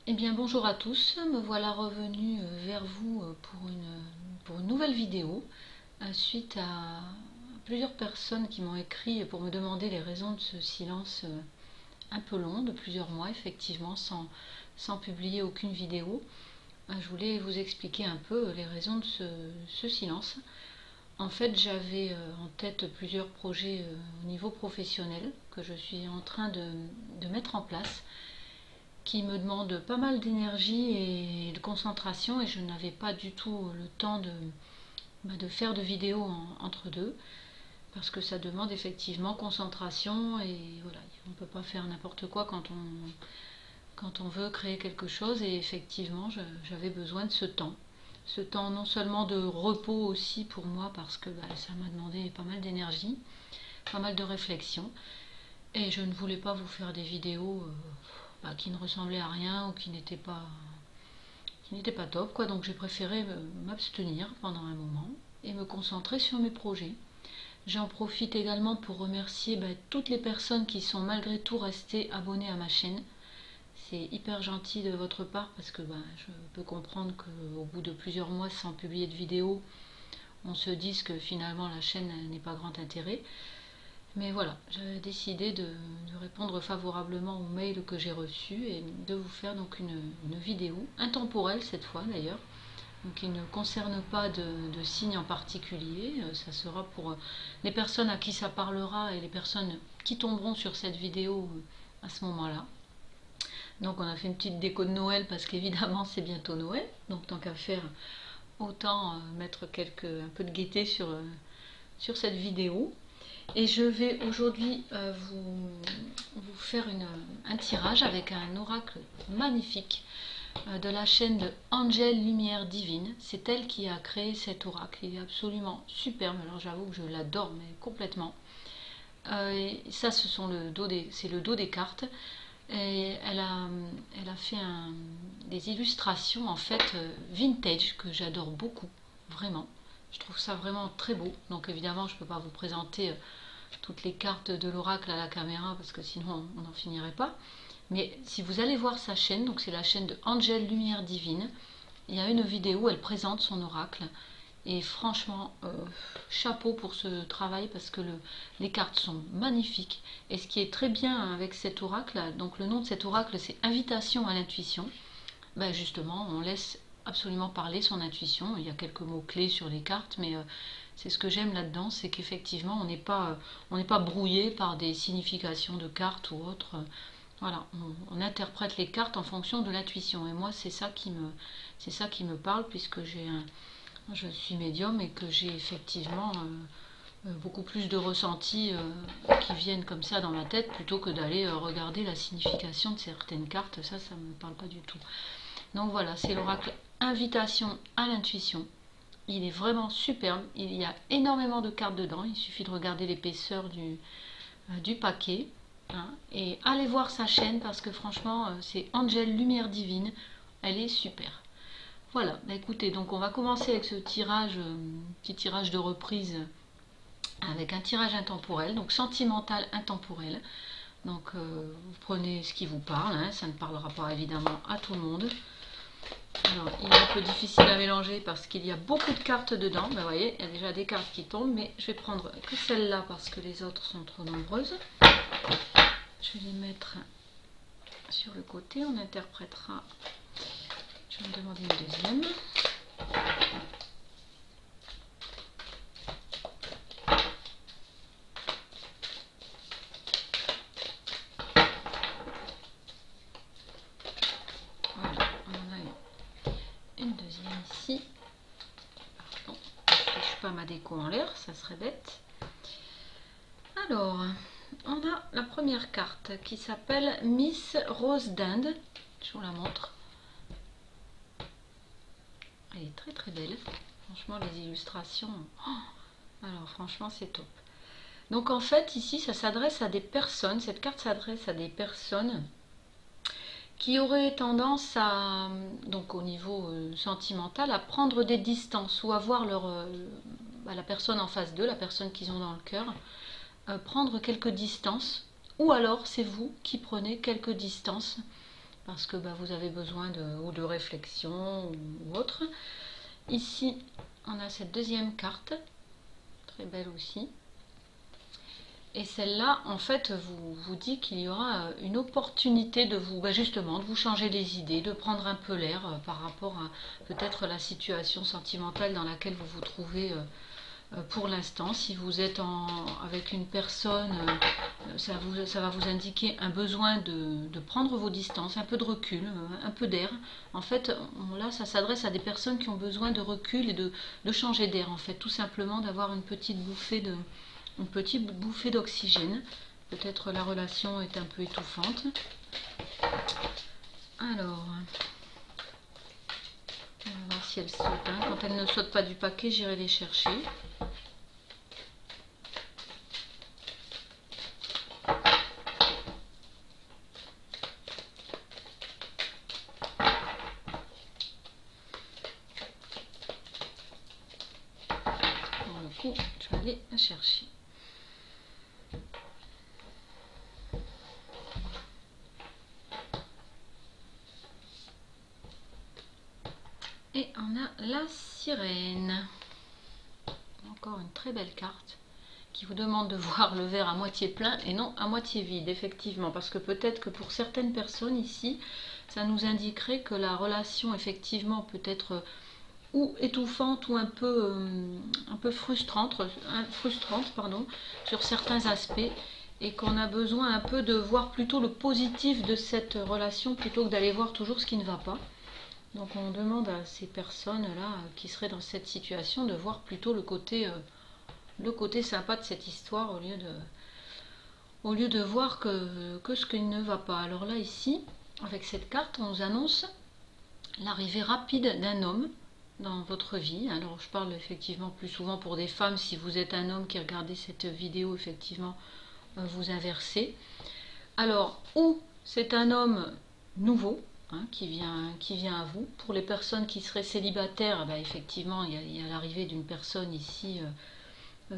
Eh bien bonjour à tous, me voilà revenu vers vous pour une nouvelle vidéo suite à plusieurs personnes qui m'ont écrit pour me demander les raisons de ce silence un peu long de plusieurs mois effectivement sans publier aucune vidéo. Je voulais vous expliquer un peu les raisons de ce silence. En fait, j'avais en tête plusieurs projets au niveau professionnel que je suis en train de mettre en place, qui me demandent pas mal d'énergie et de concentration, et je n'avais pas du tout le temps de faire de vidéos entre deux, parce que ça demande effectivement concentration, et voilà, on ne peut pas faire n'importe quoi quand on veut créer quelque chose, et effectivement j'avais besoin de ce temps non seulement de repos aussi pour moi, parce que ça m'a demandé pas mal d'énergie, pas mal de réflexion, et je ne voulais pas vous faire des vidéos qui ne ressemblaient à rien ou qui n'étaient pas top, quoi. Donc j'ai préféré m'abstenir pendant un moment et me concentrer sur mes projets. J'en profite également pour remercier toutes les personnes qui sont malgré tout restées abonnées à ma chaîne. C'est hyper gentil de votre part, parce que je peux comprendre qu'au bout de plusieurs mois sans publier de vidéo, on se dise que finalement la chaîne n'est pas grand intérêt. Mais voilà, j'avais décidé de répondre favorablement aux mails que j'ai reçus et de vous faire donc une vidéo, intemporelle cette fois d'ailleurs, donc qui ne concerne pas de signes en particulier. Ça sera pour les personnes à qui ça parlera et les personnes qui tomberont sur cette vidéo à ce moment-là. Donc on a fait une petite déco de Noël, parce qu'évidemment c'est bientôt Noël, donc tant qu'à faire, autant mettre un peu de gaieté sur cette vidéo. Et je vais aujourd'hui vous faire un tirage avec un oracle magnifique de la chaîne de Angel Lumière Divine. C'est elle qui a créé cet oracle. Il est absolument superbe. Alors j'avoue que je l'adore, mais complètement. Et ça, c'est le dos des cartes. Et elle a fait des illustrations en fait vintage que j'adore beaucoup, vraiment. Je trouve ça vraiment très beau. Donc évidemment, je ne peux pas vous présenter toutes les cartes de l'oracle à la caméra, parce que sinon on n'en finirait pas. Mais si vous allez voir sa chaîne, donc c'est la chaîne de Angel Lumière Divine, il y a une vidéo où elle présente son oracle. Et franchement, chapeau pour ce travail, parce que les cartes sont magnifiques. Et ce qui est très bien avec cet oracle, donc le nom de cet oracle c'est Invitation à l'intuition. Justement, on laisse absolument parler son intuition. Il y a quelques mots-clés sur les cartes, mais c'est ce que j'aime là-dedans, c'est qu'effectivement, on n'est pas brouillé par des significations de cartes ou autres. Voilà, on interprète les cartes en fonction de l'intuition. Et moi, c'est ça qui me parle, puisque je suis médium et que j'ai effectivement beaucoup plus de ressentis qui viennent comme ça dans ma tête, plutôt que d'aller regarder la signification de certaines cartes. Ça ne me parle pas du tout. Donc voilà, c'est l'oracle Invitation à l'intuition. Il est vraiment superbe. Il y a énormément de cartes dedans. Il suffit de regarder l'épaisseur du paquet. Hein. Et allez voir sa chaîne, parce que franchement, c'est Angel Lumière Divine. Elle est super. Voilà, écoutez, donc on va commencer avec ce tirage, petit tirage de reprise, avec un tirage intemporel, donc sentimental intemporel. Donc vous prenez ce qui vous parle, hein, ça ne parlera pas évidemment à tout le monde. Alors il est un peu difficile à mélanger parce qu'il y a beaucoup de cartes dedans. Vous voyez, il y a déjà des cartes qui tombent, mais je vais prendre que celle-là parce que les autres sont trop nombreuses. Je vais les mettre sur le côté, on interprétera. Je vais me demander une deuxième. Voilà, on en a une deuxième ici. Pardon, je ne fiche pas ma déco en l'air, ça serait bête. Alors, on a la première carte qui s'appelle Miss Rose d'Inde. Je vous la montre. Elle est très très belle. Franchement, les illustrations, alors franchement c'est top. Donc en fait ici ça s'adresse à des personnes, cette carte s'adresse à des personnes qui auraient tendance à, donc au niveau sentimental, à prendre des distances, ou à voir la personne en face d'eux, la personne qu'ils ont dans le cœur, prendre quelques distances, ou alors c'est vous qui prenez quelques distances parce que vous avez besoin de réflexion ou autre. Ici, on a cette deuxième carte, très belle aussi. Et celle-là, en fait, vous dit qu'il y aura une opportunité de vous, justement, de vous changer les idées, de prendre un peu l'air par rapport à peut-être la situation sentimentale dans laquelle vous vous trouvez pour l'instant. Si vous êtes avec une personne, ça va vous indiquer un besoin de prendre vos distances, un peu de recul, un peu d'air. En fait, là, ça s'adresse à des personnes qui ont besoin de recul et de changer d'air, en fait, tout simplement d'avoir une petite bouffée d'oxygène. Peut-être la relation est un peu étouffante. Alors, on va voir si elle saute. Quand elle ne saute pas du paquet, j'irai les chercher. Pour le coup, je vais aller la chercher. Et on a la sirène. Encore une très belle carte qui vous demande de voir le verre à moitié plein et non à moitié vide, effectivement. Parce que peut-être que pour certaines personnes ici, ça nous indiquerait que la relation, effectivement, peut être ou étouffante ou un peu frustrante, sur certains aspects. Et qu'on a besoin un peu de voir plutôt le positif de cette relation plutôt que d'aller voir toujours ce qui ne va pas. Donc on demande à ces personnes-là qui seraient dans cette situation de voir plutôt le côté sympa de cette histoire au lieu de voir que ce qui ne va pas. Alors là ici, avec cette carte, on nous annonce l'arrivée rapide d'un homme dans votre vie. Alors je parle effectivement plus souvent pour des femmes. Si vous êtes un homme qui regardez cette vidéo, effectivement, vous inversez. Alors, ou c'est un homme nouveau, qui vient à vous. Pour les personnes qui seraient célibataires, effectivement, il y a l'arrivée d'une personne ici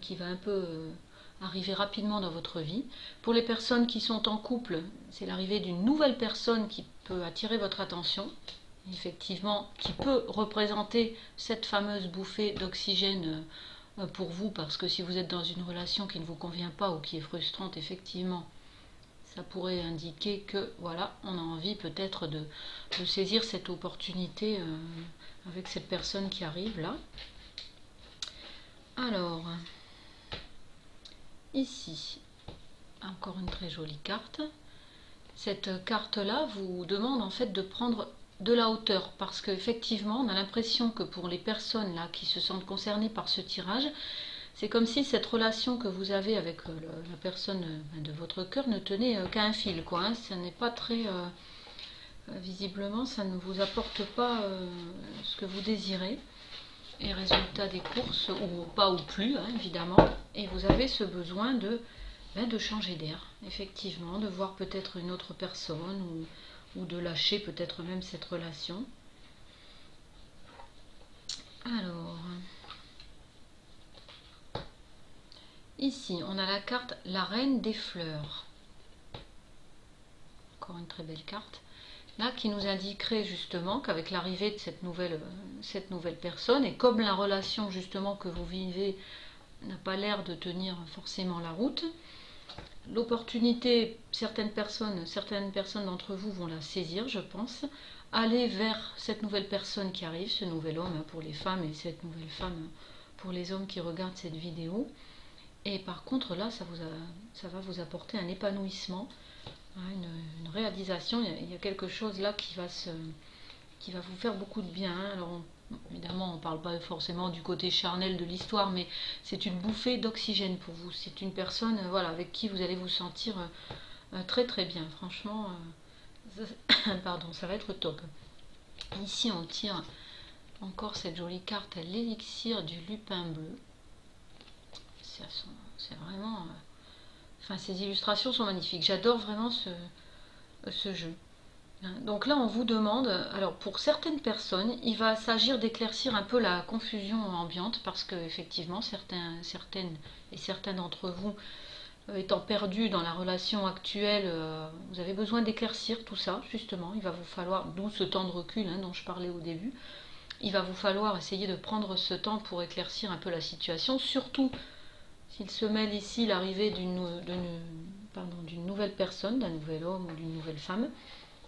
qui va un peu arriver rapidement dans votre vie. Pour les personnes qui sont en couple, c'est l'arrivée d'une nouvelle personne qui peut attirer votre attention, effectivement, qui peut représenter cette fameuse bouffée d'oxygène pour vous, parce que si vous êtes dans une relation qui ne vous convient pas ou qui est frustrante, effectivement, ça pourrait indiquer que voilà, on a envie peut-être de saisir cette opportunité avec cette personne qui arrive là. Alors, ici, encore une très jolie carte. Cette carte-là vous demande en fait de prendre de la hauteur, parce qu'effectivement, on a l'impression que pour les personnes là qui se sentent concernées par ce tirage, c'est comme si cette relation que vous avez avec la personne de votre cœur ne tenait qu'à un fil, quoi. Ça n'est pas très... visiblement, ça ne vous apporte pas ce que vous désirez. Et résultat des courses, ou pas ou plus, évidemment. Et vous avez ce besoin de changer d'air, effectivement, de voir peut-être une autre personne, ou de lâcher peut-être même cette relation. Alors... Ici, on a la carte La Reine des Fleurs. Encore une très belle carte. Là, qui nous indiquerait justement qu'avec l'arrivée de cette nouvelle personne, et comme la relation justement que vous vivez n'a pas l'air de tenir forcément la route, l'opportunité, certaines personnes d'entre vous vont la saisir, je pense, aller vers cette nouvelle personne qui arrive, ce nouvel homme pour les femmes et cette nouvelle femme pour les hommes qui regardent cette vidéo. Et par contre, là, ça va vous apporter un épanouissement, une réalisation. Il y a quelque chose là qui va vous faire beaucoup de bien. Alors, évidemment, on ne parle pas forcément du côté charnel de l'histoire, mais c'est une bouffée d'oxygène pour vous. C'est une personne avec qui vous allez vous sentir très très bien. Franchement, ça va être top. Ici, on tire encore cette jolie carte, l'élixir du lupin bleu. C'est vraiment... ces illustrations sont magnifiques. J'adore vraiment ce jeu. Donc là, on vous demande... Alors, pour certaines personnes, il va s'agir d'éclaircir un peu la confusion ambiante, parce que effectivement, certaines et certains d'entre vous étant perdu dans la relation actuelle, vous avez besoin d'éclaircir tout ça, justement. Il va vous falloir, d'où ce temps de recul dont je parlais au début, il va vous falloir essayer de prendre ce temps pour éclaircir un peu la situation, surtout s'il se mêle ici l'arrivée d'une nouvelle personne, d'un nouvel homme ou d'une nouvelle femme,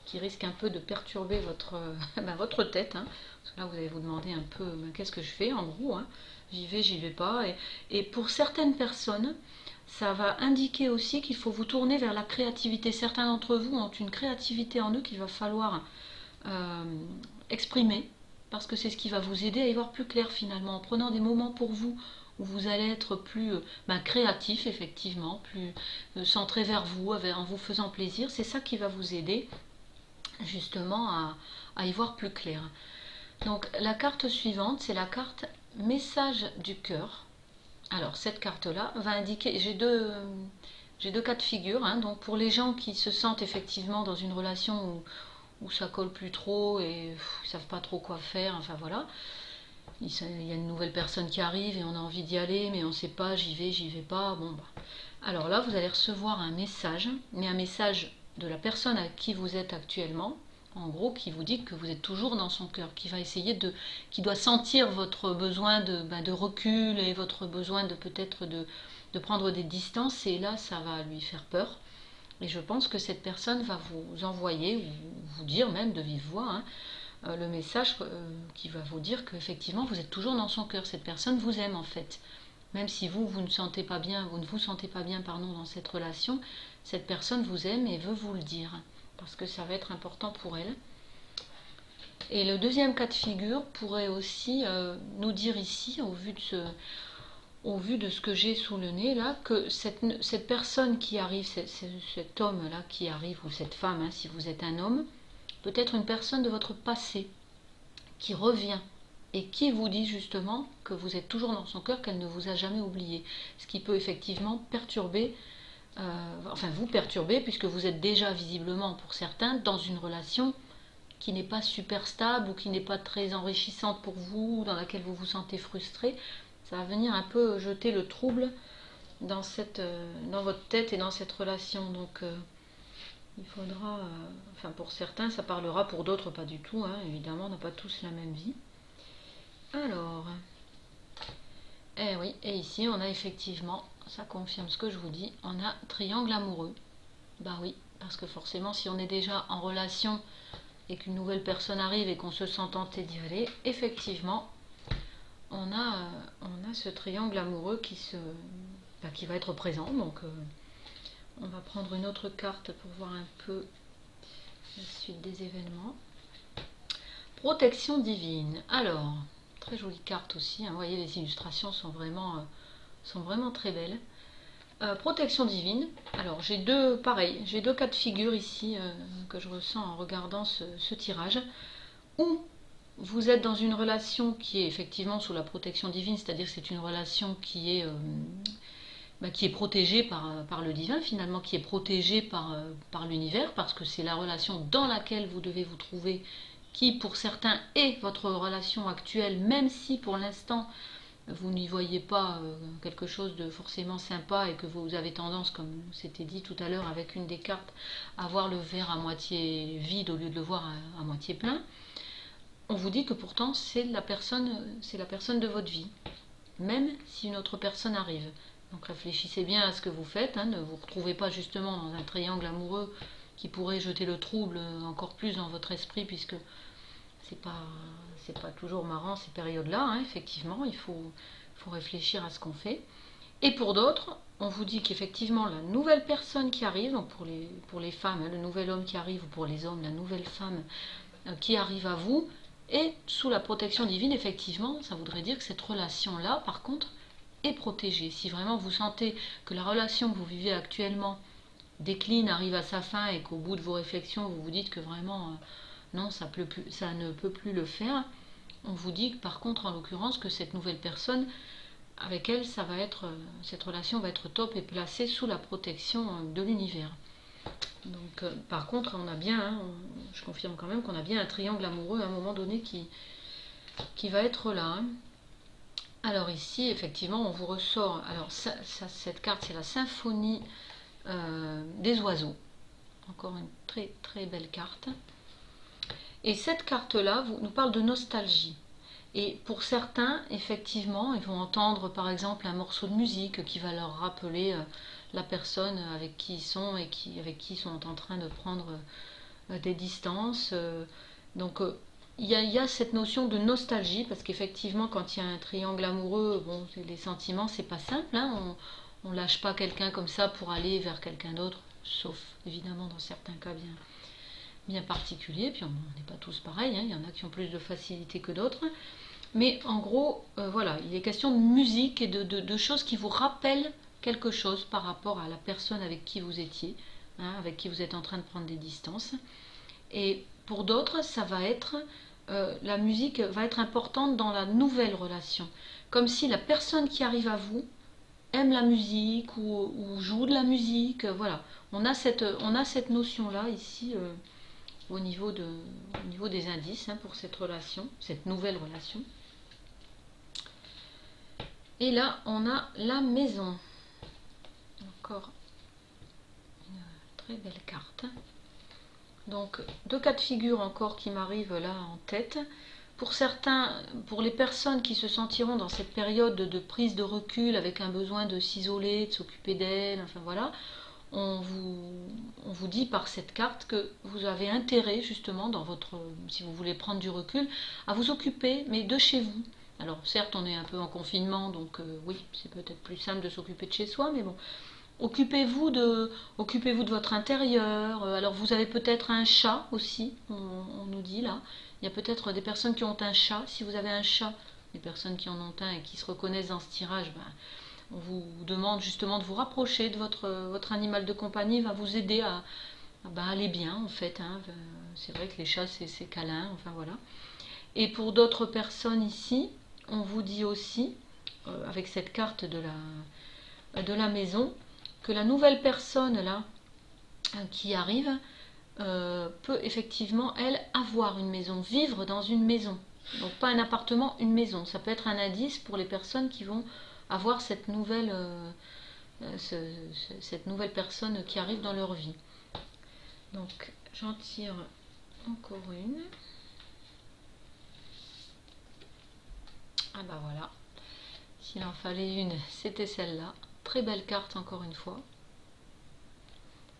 qui risque un peu de perturber votre tête. Parce que là, vous allez vous demander un peu qu'est-ce que je fais en gros. J'y vais pas. Et pour certaines personnes, ça va indiquer aussi qu'il faut vous tourner vers la créativité. Certains d'entre vous ont une créativité en eux qu'il va falloir exprimer, parce que c'est ce qui va vous aider à y voir plus clair finalement, en prenant des moments pour vous où vous allez être plus créatif effectivement, plus centré vers vous, en vous faisant plaisir. C'est ça qui va vous aider justement à y voir plus clair. Donc la carte suivante, c'est la carte message du cœur. Alors cette carte-là va indiquer, j'ai deux cas de figure, donc pour les gens qui se sentent effectivement dans une relation où ça colle plus trop et ils savent pas trop quoi faire, enfin voilà, il y a une nouvelle personne qui arrive et on a envie d'y aller mais on sait pas, j'y vais pas, bon bah. Alors là vous allez recevoir un message, mais un message de la personne à qui vous êtes actuellement, en gros qui vous dit que vous êtes toujours dans son cœur, qui va essayer qui doit sentir votre besoin de recul et votre besoin de peut-être de prendre des distances, et là ça va lui faire peur. Et je pense que cette personne va vous envoyer, ou vous dire même de vive voix, le message qui va vous dire qu'effectivement vous êtes toujours dans son cœur. Cette personne vous aime en fait. Même si vous ne sentez pas bien, vous ne vous sentez pas bien dans cette relation, cette personne vous aime et veut vous le dire. Parce que ça va être important pour elle. Et le deuxième cas de figure pourrait aussi nous dire ici, au vu de ce que j'ai sous le nez là, que cette personne qui arrive, cet homme là qui arrive, ou cette femme, si vous êtes un homme, peut être une personne de votre passé qui revient et qui vous dit justement que vous êtes toujours dans son cœur, qu'elle ne vous a jamais oublié. Ce qui peut effectivement perturber, vous perturber, puisque vous êtes déjà visiblement pour certains dans une relation qui n'est pas super stable ou qui n'est pas très enrichissante pour vous, dans laquelle vous vous sentez frustré. Ça va venir un peu jeter le trouble dans votre tête et dans cette relation. Donc il faudra, pour certains ça parlera, pour d'autres pas du tout, évidemment on n'a pas tous la même vie. Alors, oui, et ici on a effectivement, ça confirme ce que je vous dis, on a triangle amoureux. Bah oui, parce que forcément si on est déjà en relation et qu'une nouvelle personne arrive et qu'on se sent tenté d'y aller, effectivement on a ce triangle amoureux qui va être présent. Donc on va prendre une autre carte pour voir un peu la suite des événements. Protection divine. Alors, très jolie carte aussi. Vous voyez, les illustrations sont vraiment très belles. Protection divine. Alors, j'ai deux cas de figure ici que je ressens en regardant ce tirage. Où vous êtes dans une relation qui est effectivement sous la protection divine, c'est-à-dire que c'est une relation qui est protégée par le divin, finalement, qui est protégée par l'univers, parce que c'est la relation dans laquelle vous devez vous trouver, qui pour certains est votre relation actuelle, même si pour l'instant vous n'y voyez pas quelque chose de forcément sympa et que vous avez tendance, comme c'était dit tout à l'heure avec une des cartes, à voir le verre à moitié vide au lieu de le voir à moitié plein. On vous dit que pourtant c'est la personne de votre vie, même si une autre personne arrive. Donc réfléchissez bien à ce que vous faites, ne vous retrouvez pas justement dans un triangle amoureux qui pourrait jeter le trouble encore plus dans votre esprit, puisque c'est pas toujours marrant ces périodes-là, effectivement, il faut réfléchir à ce qu'on fait. Et pour d'autres, on vous dit qu'effectivement la nouvelle personne qui arrive, donc pour les femmes, le nouvel homme qui arrive, ou pour les hommes, la nouvelle femme qui arrive à vous, et sous la protection divine, effectivement, ça voudrait dire que cette relation-là, par contre, est protégée. Si vraiment vous sentez que la relation que vous vivez actuellement décline, arrive à sa fin, et qu'au bout de vos réflexions, vous vous dites que vraiment, non, ça ne peut plus le faire, on vous dit par contre, en l'occurrence, que cette nouvelle personne, avec elle, cette relation va être top et placée sous la protection de l'univers. Donc, par contre, on a bien, je confirme quand même qu'on a bien un triangle amoureux à un moment donné qui va être là. Alors ici, effectivement, on vous ressort. Alors cette carte, c'est la symphonie des oiseaux. Encore une très très belle carte. Et cette carte-là nous parle de nostalgie. Et pour certains, effectivement, ils vont entendre par exemple un morceau de musique qui va leur rappeler la personne avec qui ils sont et avec qui ils sont en train de prendre des distances. Donc il y a cette notion de nostalgie parce qu'effectivement, quand il y a un triangle amoureux, bon, les sentiments, c'est pas simple. Hein, on lâche pas quelqu'un comme ça pour aller vers quelqu'un d'autre, sauf évidemment dans certains cas bien particuliers. Puis on n'est pas tous pareils. Hein, il y en a qui ont plus de facilité que d'autres. Mais en gros, voilà, il est question de musique et de choses qui vous rappellent quelque chose par rapport à la personne avec qui vous étiez, hein, avec qui vous êtes en train de prendre des distances. Et pour d'autres, ça va être la musique va être importante dans la nouvelle relation, comme si la personne qui arrive à vous aime la musique ou joue de la musique. Voilà, on a cette notion là ici au niveau des indices, hein, pour cette relation, cette nouvelle relation. Et là, on a la maison. Encore une très belle carte. Donc, deux cas de figure encore qui m'arrivent là en tête. Pour certains, pour les personnes qui se sentiront dans cette période de prise de recul avec un besoin de s'isoler, de s'occuper d'elles, enfin voilà, on vous dit par cette carte que vous avez intérêt justement dans votre, si vous voulez prendre du recul, à vous occuper, mais de chez vous. Alors certes, on est un peu en confinement, donc oui, c'est peut-être plus simple de s'occuper de chez soi, mais bon, occupez-vous de votre intérieur. Alors vous avez peut-être un chat aussi, on nous dit là. Il y a peut-être des personnes qui ont un chat. Si vous avez un chat, les personnes qui en ont un et qui se reconnaissent dans ce tirage, ben, on vous demande justement de vous rapprocher de votre animal de compagnie, va vous aider à aller bien en fait. Hein. C'est vrai que les chats c'est câlin, enfin voilà. Et pour d'autres personnes ici, on vous dit aussi, avec cette carte de la maison, que la nouvelle personne là qui arrive peut effectivement, elle, avoir une maison, vivre dans une maison. Donc pas un appartement, une maison. Ça peut être un indice pour les personnes qui vont avoir cette nouvelle personne qui arrive dans leur vie. Donc j'en tire encore une. Ah bah voilà, s'il en fallait une, c'était celle-là. Très belle carte encore une fois.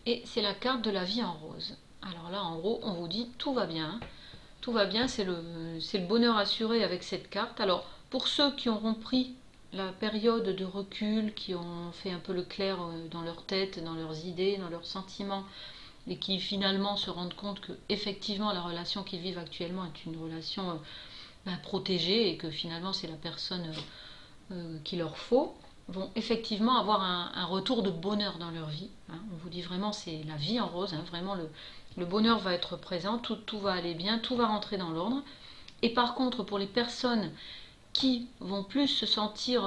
Et c'est la carte de la vie en rose. Alors là, en gros, on vous dit tout va bien. Tout va bien, c'est le bonheur assuré avec cette carte. Alors, pour ceux qui auront pris la période de recul, qui ont fait un peu le clair dans leur tête, dans leurs idées, dans leurs sentiments, et qui finalement se rendent compte que effectivement la relation qu'ils vivent actuellement est une relation protégée et que finalement c'est la personne qu'il leur faut, vont effectivement avoir un retour de bonheur dans leur vie. Hein. On vous dit vraiment c'est la vie en rose, hein. Vraiment le bonheur va être présent, tout va aller bien, tout va rentrer dans l'ordre. Et par contre pour les personnes qui vont plus se sentir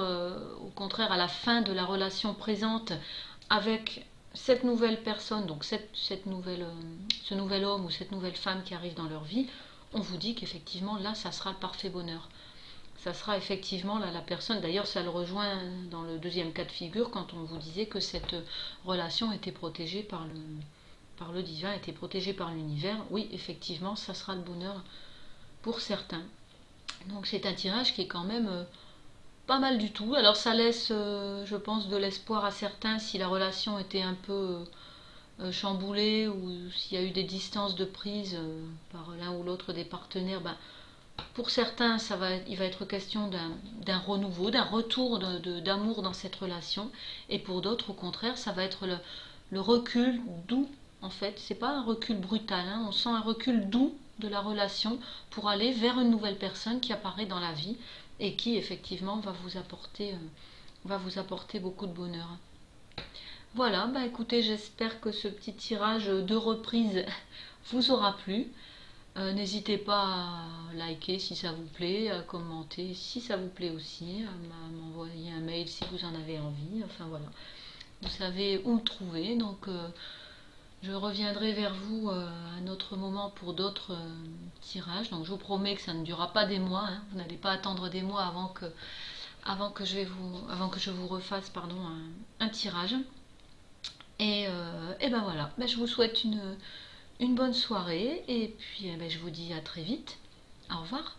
au contraire à la fin de la relation présente avec cette nouvelle personne, donc ce nouvel homme ou cette nouvelle femme qui arrive dans leur vie, on vous dit qu'effectivement là ça sera le parfait bonheur. Ça sera effectivement là, la personne, d'ailleurs ça le rejoint dans le deuxième cas de figure quand on vous disait que cette relation était protégée par le divin, était protégée par l'univers. Oui, effectivement, ça sera le bonheur pour certains. Donc c'est un tirage qui est quand même pas mal du tout. Alors ça laisse, je pense, de l'espoir à certains si la relation était un peu chamboulée ou s'il y a eu des distances de prise par l'un ou l'autre des partenaires. Ben, pour certains, il va être question d'un renouveau, d'un retour d'amour dans cette relation. Et pour d'autres, au contraire, ça va être le recul doux. En fait, c'est pas un recul brutal. Hein. On sent un recul doux de la relation pour aller vers une nouvelle personne qui apparaît dans la vie et qui effectivement va vous apporter beaucoup de bonheur. Voilà, bah écoutez, j'espère que ce petit tirage de reprise vous aura plu. N'hésitez pas à liker si ça vous plaît, à commenter si ça vous plaît aussi, à m'envoyer un mail si vous en avez envie. Enfin voilà, vous savez où me trouver. Donc je reviendrai vers vous à un autre moment pour d'autres tirages. Donc je vous promets que ça ne durera pas des mois. Hein. Vous n'allez pas attendre des mois avant que je vous refasse pardon, un tirage. Et ben voilà, ben je vous souhaite une bonne soirée et puis ben je vous dis à très vite. Au revoir.